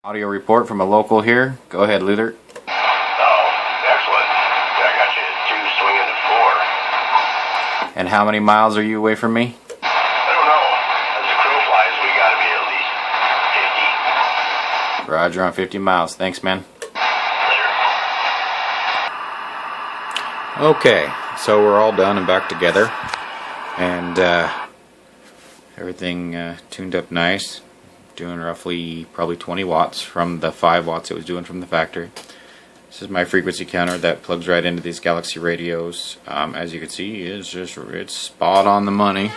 Audio report from a local here. Go ahead, Luther. Oh, excellent. I got you at 2 swinging at 4. And how many miles are you away from me? I don't know. As the crow flies, we gotta be at least 50. Roger, on 50 miles. Thanks, man. Later. Okay, so we're all done and back together. And everything tuned up nice. Doing roughly probably 20 watts from the 5 watts it was doing from the factory. This is my frequency counter that plugs right into these Galaxy radios. As you can see, it's spot on the money.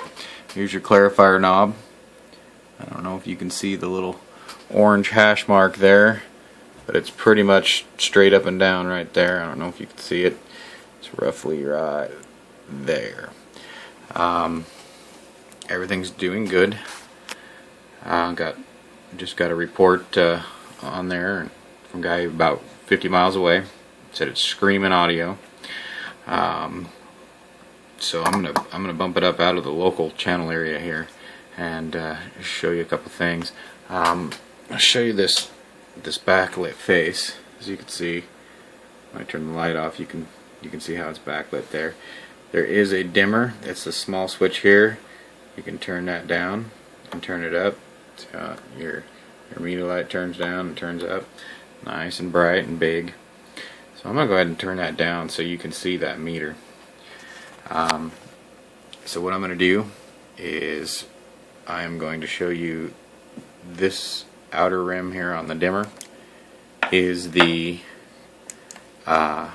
Here's your clarifier knob. I don't know if you can see the little orange hash mark there, but it's pretty much straight up and down right there. I don't know if you can see it. It's roughly right there. Everything's doing good. Just got a report on there from a guy about 50 miles away. Said it's screaming audio. So I'm gonna bump it up out of the local channel area here and show you a couple things. I'll show you this backlit face. As you can see, when I turn the light off, you can see how it's backlit there. There is a dimmer. It's a small switch here. You can turn that down and turn it up. Your meter light turns down and turns up, nice and bright and big. So I'm gonna go ahead and turn that down so you can see that meter. So what I'm gonna do is I'm going to show you this outer rim here on the dimmer is the power,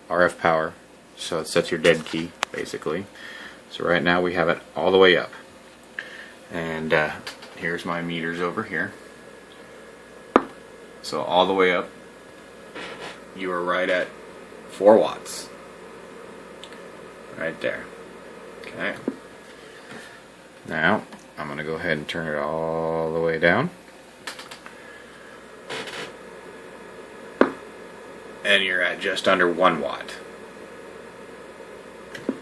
RF power. So it sets your dead key basically. So right now we have it all the way up. And here's my meters over here. So all the way up, you are right at 4 watts. Right there. Okay. Now, I'm going to go ahead and turn it all the way down. And you're at just under 1 watt.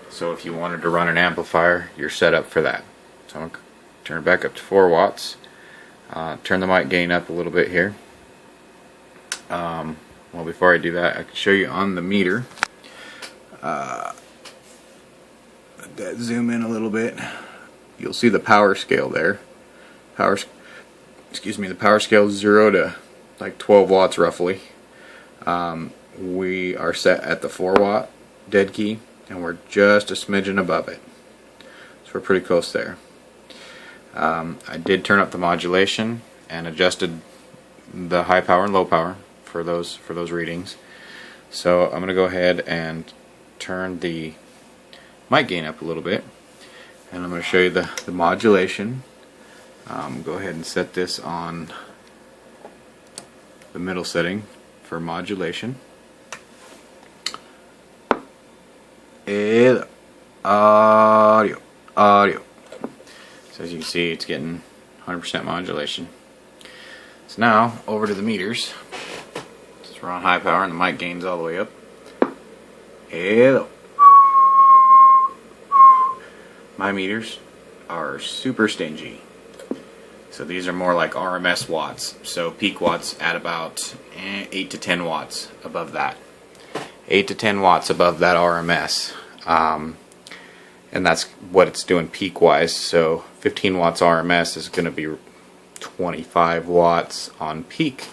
So if you wanted to run an amplifier, you're set up for that. So I'm going to turn it back up to 4 watts. Turn the mic gain up a little bit here. Well, before I do that, I can show you on the meter. Zoom in a little bit. You'll see the power scale there. The power scale is 0 to like 12 watts roughly. We are set at the 4 watt dead key, and we're just a smidgen above it. So we're pretty close there. I did turn up the modulation and adjusted the high power and low power for those readings. So I'm going to go ahead and turn the mic gain up a little bit, and I'm going to show you the modulation. Go ahead and set this on the middle setting for modulation. Audio. So as you can see, it's getting 100% modulation. So now, over to the meters. Since we're on high power and the mic gain's all the way up. Hello. My meters are super stingy. So these are more like RMS watts. So peak watts at about 8 to 10 watts above that. 8 to 10 watts above that RMS. And that's what it's doing peak wise. So 15 watts RMS is going to be 25 watts on peak.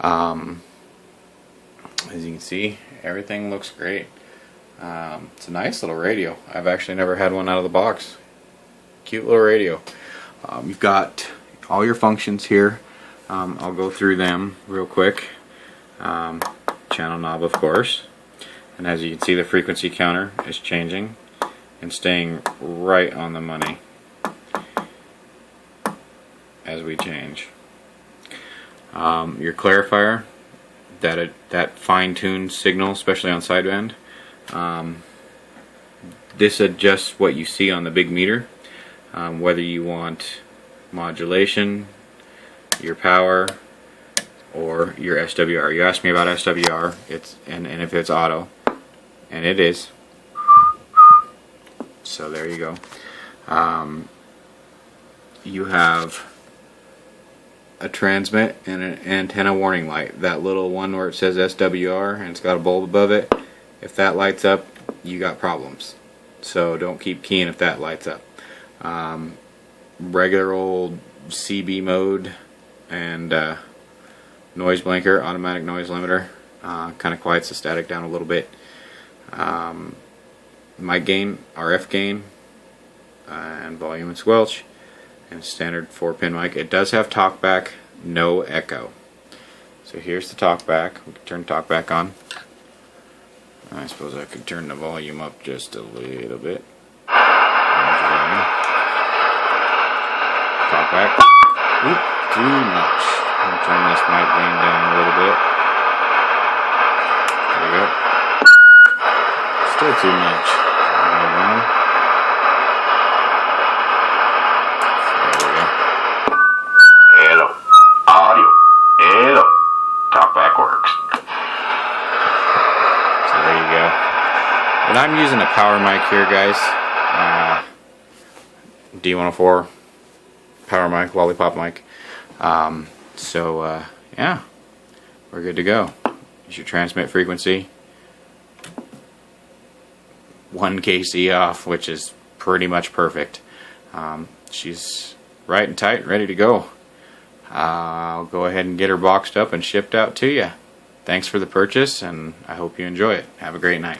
As you can see, everything looks great. It's a nice little radio. I've actually never had one out of the box. Cute little radio. You've got all your functions here. I'll go through them real quick. Channel knob, of course. And as you can see, the frequency counter is changing and staying right on the money as we change. Your clarifier, that fine-tuned signal, especially on sideband, this adjusts what you see on the big meter, whether you want modulation, your power, or your SWR. You asked me about SWR, and if it's auto, and it is. So there you go. You have a transmit and an antenna warning light. That little one where it says SWR and it's got a bulb above it, if that lights up, you got problems. So don't keep keying if that lights up. Regular old CB mode and noise blinker, automatic noise limiter, kind of quiets the static down a little bit. Mic gain, RF gain, and volume and squelch, and standard 4-pin mic. It does have talkback, no echo. So here's the talkback. We can turn talkback on. I suppose I could turn the volume up just a little bit. Talkback. Oop, too much. I'll turn this mic gain down a little bit. There we go. Still too much. Hold on. There we go. Hello. Audio. Hello. Talkback works. So there you go. And I'm using a power mic here, guys. D104 power mic, lollipop mic. Yeah, we're good to go. Here's your transmit frequency. 1 kc off, which is pretty much perfect. She's right and tight, ready to go. I'll go ahead and get her boxed up and shipped out to you. Thanks for the purchase, and I hope you enjoy it. Have a great night.